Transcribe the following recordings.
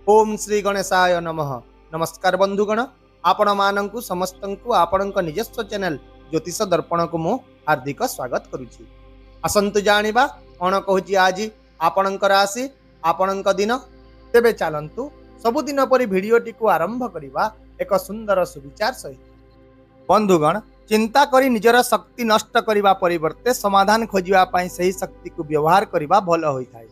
ओम श्री गणेशाय नमः। नमस्कार बंधुगण, आपण मानंकु समस्तंकु आपणक निजस्व चैनल ज्योतिष दर्पण को मु हार्दिक स्वागत करुछि। आसंतु जानिबा कोन कहूछि आज आपणक राशि आपणक दिन। तेबे चलंतु सबुदिन परि भिडियोटी को आरंभ करिबा एक सुंदर सुविचार सहित। बंधुगण, चिंता करी निजर शक्ति नष्ट करिबा परिवर्ते समाधान खोजिबा पई सही शक्ति को व्यवहार करिबा भल होइथाय।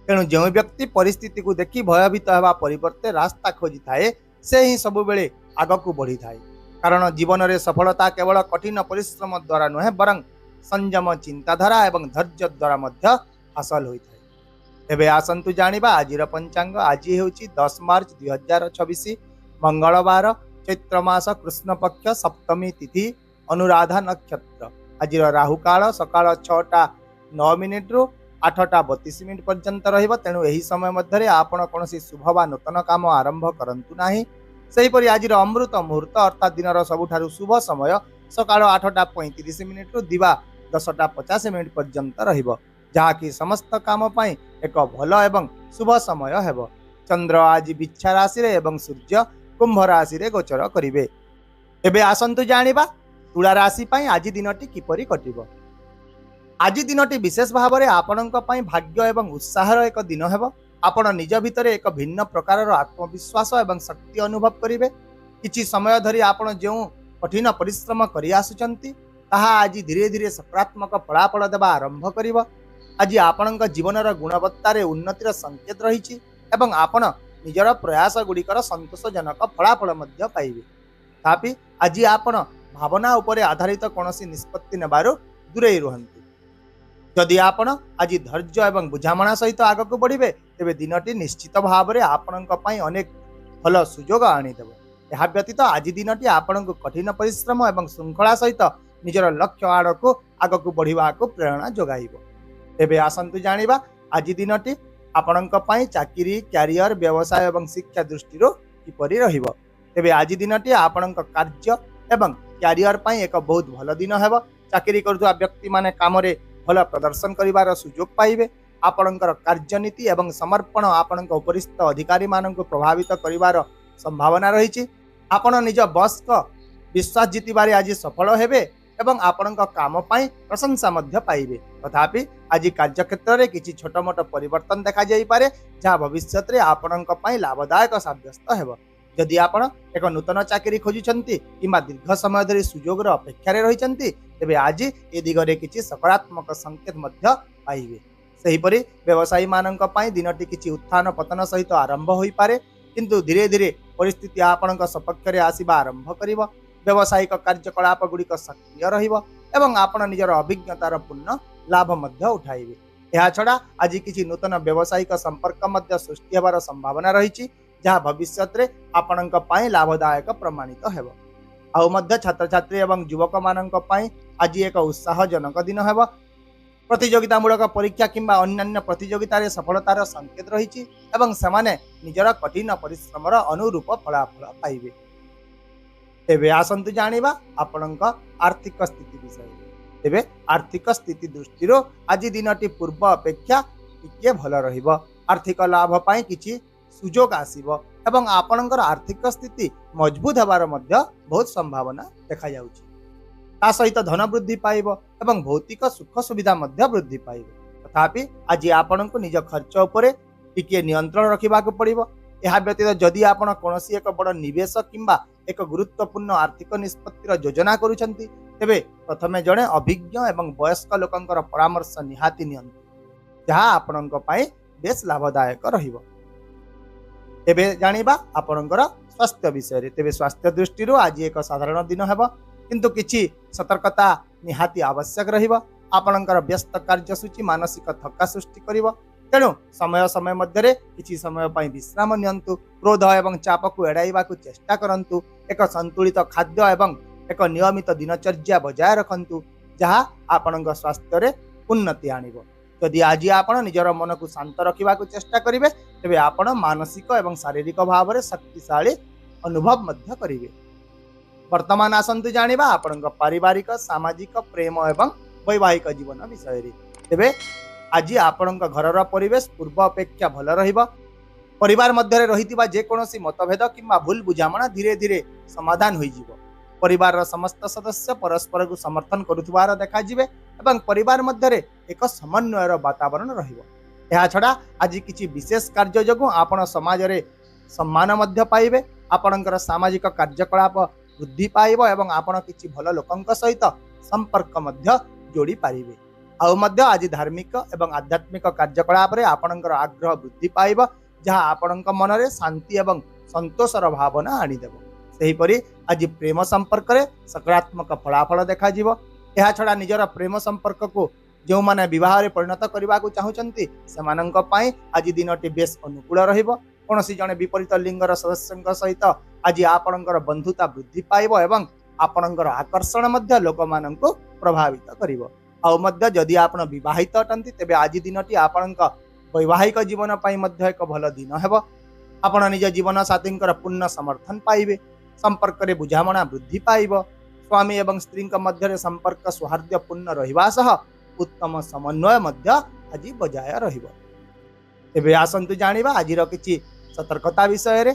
तेणु जो व्यक्ति परिस्थिति को देखि भयभीत होगा परिवर्ते रास्ता खोजी थाए से ही सब बेले आगक बढ़ी थाए। कारण जीवन में सफलता केवल कठिन परिश्रम द्वारा नुहे बरं संयम चिंताधारा एवं धैर्य द्वारा मध्य हासिल होता है। एबे आसंतु जानिबा आजिर पंचांग। आज हेउची 10 मार्च 2026 मंगलवार, चैत्र मास कृष्ण पक्ष सप्तमी तिथि अनुराधा नक्षत्र। आज राहु काल सकाळ 6:09 रु 8:32 पर्यंत रहिबा। तेणु एही समय मध्य आपण कौन शुभ बा नूतन काम आरंभ करंतु नाही। सेहीपरि आज अमृत मुहूर्त अर्थात दिन सबुठारु शुभ समय सकाळ 8:35 रु दिवा 10:50 पर्यंत रहिबो, जहाँकि समस्त काम पाई एक भल एवं शुभ समय हेबो। चंद्र आज बिच्छा राशि रे एवं सूर्य कुंभ राशि रे गोचर करिवे। एबे आसंतु जानिबा तुला राशि पाई आज दिनटी किपरि कटिबो। आज दिनटी विशेष भाव में आपणक पई भाग्य एवं उत्साहर एक दिन हेबो। आपण निज भितर एक भिन्न प्रकार आत्मविश्वास एवं शक्ति अनुभव करिवे। किछि समय धरी आपण जो कठिन परिश्रम करि आसुचंती ताहा आज धीरे धीरे सकारात्मक फलाफल देवा आरंभ करिवो। आज आपणक जीवनर गुणवत्तार उन्नतिर संकेत रहिछि एवं आपण निजर प्रयास गुड़िकर संतोषजनक फलाफल मध्य पाइबे। तथापि आज आपण भावना उपरे आधारित कोनोसी निष्पत्ति नेबारु दूरे रुहंतु। जदि आपण आज धैर्य एवं बुझामणा सहित आगक बढ़े तेबे दिनटी निश्चित भाव में आपणक पई अनेक भल सुजोग आनीदेव। यह व्यतीत आज दिनटी आपणक कठिन परिश्रम एवं श्रृंखला सहित निजर लक्ष्य आड़क आगक बढ़ा प्रेरणा जोगाइब। तेबे आसंतु जानिबा आज दिनटी आपणक पई चाकरी, क्यारियर, व्यवसाय एवं शिक्षा दृष्टि किपरि रहिबो। तेबे आज दिनटी आपणक कार्य एवं क्यारियर पई एक बहुत भल दिन हेबो। चाकरी करुवा व्यक्ति माने काम रे भल प्रदर्शन करिवार सुजोग पाइबे। आपणकर कार्यनीति एवं समर्पण आपणक उपरिस्थ अधिकारी मानक प्रभावित करिवार संभावना रहिछि। आपण निज बॉस को विश्वास जीतिबारे आज सफल हेबे एवं आपणक काम पाई प्रशंसा मध्य पाइबे। तथापि आज कार्यक्षेत्र में किछि छोट मोट परिवर्तन देखा जाई पारे, जहाँ भविष्य में आपणक पाई लाभदायक साब्यस्त हेबो। जदि आपण एक नूतन चाकरी खोजुचंती किंबा दीर्घ समय धरी सुजोगर अपेक्षारे रहिचंती तेबे आज ए दिगरे किछि सकारात्मक संकेत मध्य पाइबे। सेहीपरि व्यवसायी मानक पई दिनटी किछि उत्थान पतन सहित आरंभ होई पारे, किंतु धीरे धीरे परिस्थिति आपणक सपक्ष रे आसीबा आरंभ करिवो। व्यवसायिक कार्यकलाप गुड़िक सक्रिय रहिबो एवं आपण निजर अभिज्ञतार पूर्ण लाभ मध्य उठाइबे। एहा छडा आज किछि नूतन व्यवसायिक संपर्क मध्य सृष्टि हेबार संभावना रहिछि, जहाँ भविष्य में आपणक पई लाभदायक प्रमाणित हेबो। आउ मध्य छात्र छात्री एवं युवक मानक पई आज एक उत्साहजनक दिन हेबो। प्रतियोगितामूलक परीक्षा किंबा अन्यान्य प्रतियोगिता रे सफलतार संकेत रहिछि एवं सेमाने निजर कठिन परिश्रमर अनुरूप फलाफल पाइबे। तेबे आसंतु जानिबा आपणक आर्थिक स्थिति विषय। तेबे आर्थिक स्थिति दृष्टि आज दिनटी पूर्व अपेक्षा टिके भल रहिबो। आर्थिक लाभ पाई किछि सुजोग आसीबो एवं आपणकर आर्थिक स्थिति मजबूत हेबार मध्य बहुत संभावना देखा जाउछि। ता सहित धन वृद्धि पाइबो एवं भौतिक सुख सुविधा मध्य वृद्धि पाइबो। तथापि आज आपणको निज खर्च उपरे टिके नियंत्रण रखिबाक पड़िबो। एहा व्यतीत जदि आपण कोनोसी एक बड़ निवेश किंबा एक गुरुत्वपूर्ण आर्थिक निष्पत्तिर योजना करूछंती तेबे प्रथमे जणे अभिज्ञ एवं वयस्क लोकंकर परामर्श निहाती नियंतु, जहाँ आपणक पई बेस लाभदायक रहिबो। तेबे जानिबा आपणकर स्वास्थ्य विषय। तेबे स्वास्थ्य दृष्टि आज एक साधारण दिन हेबो, किंतु किछि सतर्कता निहाती आवश्यक रहिबो। आपणकर व्यस्त कार्यसूची मानसिक थक्का सृष्टि करिवो। तेणु समय समय मध्य किछि समय पई विश्राम नियंतु। क्रोध एवं चाप को एड़ाइबा को चेष्टा करंतु। एक संतुलित खाद्य एवं एक नियमित दिनचर्या बजाय रखंतु, जहाँ आपणक स्वास्थ्य रे उन्नति आनिबो। यदि आज आपण निजर मन को शांत रखा चेष्टा करेंगे तेबे आपण मानसिक एवं शारीरिक भाव में शक्तिशाली अनुभव मध्य करेंगे। वर्तमान आसंतु जानिबा आपण पारिवारिक, सामाजिक, प्रेम एवं वैवाहिक जीवन विषय। तेबे आज आपण घरर परिवेश पूर्व अपेक्षा भल रहिबो। परिवार मध्य रही जेकोसी मतभेद किंबा भूल बुझामणा धीरे धीरे समाधान हो परिवार समस्त सदस्य परस्पर को समर्थन करुवार देखा परिवार मध्य एक समन्वयर वातावरण रहा छड़ा आज किसी विशेष कार्य जो आपण समाज रे सम्मान मध्य पाइबे आपणकर सामाजिक कार्यकलाप वृद्धि पाइब एवं आपण किसी भल लोकंक सहित संपर्क मध्य जोड़ी पारिबे आज धार्मिक एवं आध्यात्मिक कार्यकलाप रे आपणकर आग्रह वृद्धि पाइब जहाँ आपणक मन में शांति एवं संतोषर भावना आनीदेव सेहीपरि आज प्रेम संपर्क रे सकारात्मक फलाफल देखा यह छड़ा निजर प्रेम संपर्क को जो माने विवाह रे परिणत करने को चाहूँगी से आज दिनटी बेस अनुकूल रहिबो कौनसी जने विपरीत लिंगर सदस्य सहित आज आपणकर बंधुता वृद्धि पाइब एवं आपणकर आकर्षण मध्य लोक माननको प्रभावित करिवो आउ मध्य जदि आपण विवाहित अटंती तेबे आज दिनटी आपणक वैवाहिक जीवन पाई मध्य एक भल दिन हेबो आपण निज जीवन साथी पूर्ण समर्थन पाइबे संपर्क रे बुझामणा वृद्धि पाइब स्वामी एवं स्त्री मध्य संपर्क सौहार्दपूर्ण रहिबा सह उत्तम समन्वय मध्य आज बजाय रहिबो तेबे आसंतु जानिबा आजिर किछि सतर्कता विषय रे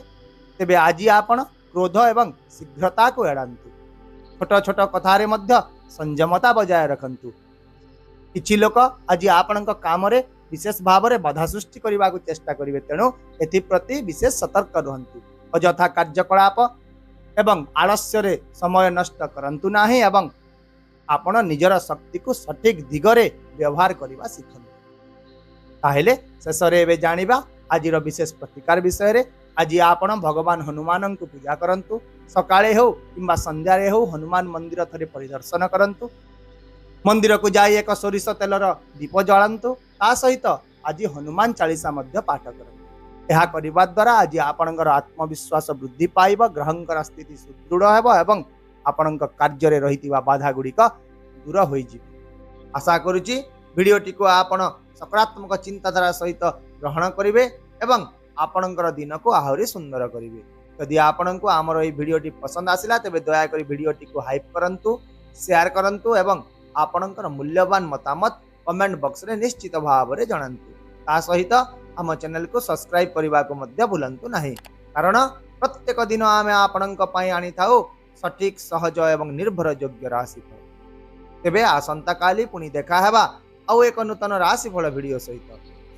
तेबे आज आपण क्रोध एवं शीघ्रता को एड़ांतु छोट छोट कथारे मध्य संयमता बजाय रखंतु किछि लोक आज आपणक काम रे विशेष भाव में बाधा सृष्टि करने को चेष्टा करेंगे तेणु एप्रति विशेष सतर्क रुहतु अଯଥା कार्यकलाप एवं आलस्य रे समय नष्ट करंतु नाही एवं आपण निजर शक्ति को सठिक दिगरे व्यवहार करने शिखु ताहेले शेष रे जानिबा आजिर विशेष प्रतिकार विषय रे आज आपण भगवान हनुमान को पूजा करंतु सकाळे हो किंबा संध्यारे हो हनुमान मंदिर थरे परिदर्शन करंतु मंदिर को जाई एक सोरिष तेलर दीप जलांतु ता सहित आज हनुमान चालीसा मध्य पाठ करंतु यह करने द्वारा आज आपणकर आत्मविश्वास वृद्धि पाइब ग्रहंकर स्थिति सुदृढ़ हेब एवं आपणक कार्य रे रहितिबा बाधा गुड़िक दूर हो आशा करुच्ची भिडियोटी को आपण सकारात्मक चिंताधारा सहित ग्रहण करेंगे एवं आपणकर दिन को आहरी सुंदर करेंगे यदि आपण को आमर ये भिडियोटी पसंद आसिला तेबे दयाकोरी भिडियोटी को हाइप करंतु शेयर करंतु एवं आपणकर मूल्यवान मतामत कमेंट बॉक्स रे निश्चित भाव में जणांतु ता सहित आम चैनल को सब्सक्राइब करने को मध्य भूलंतु नहीं कारण प्रत्येक दिन आमे आपणक पई आनी थाउ सठिक सहज एवं निर्भर योग्य राशिफल तेबे आसंता काली पुणी देखा हेबा आउ एक नूतन राशिफल वीडियो सहित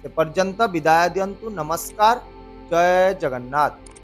से पर्यंत विदाय दियंतु नमस्कार जय जगन्नाथ।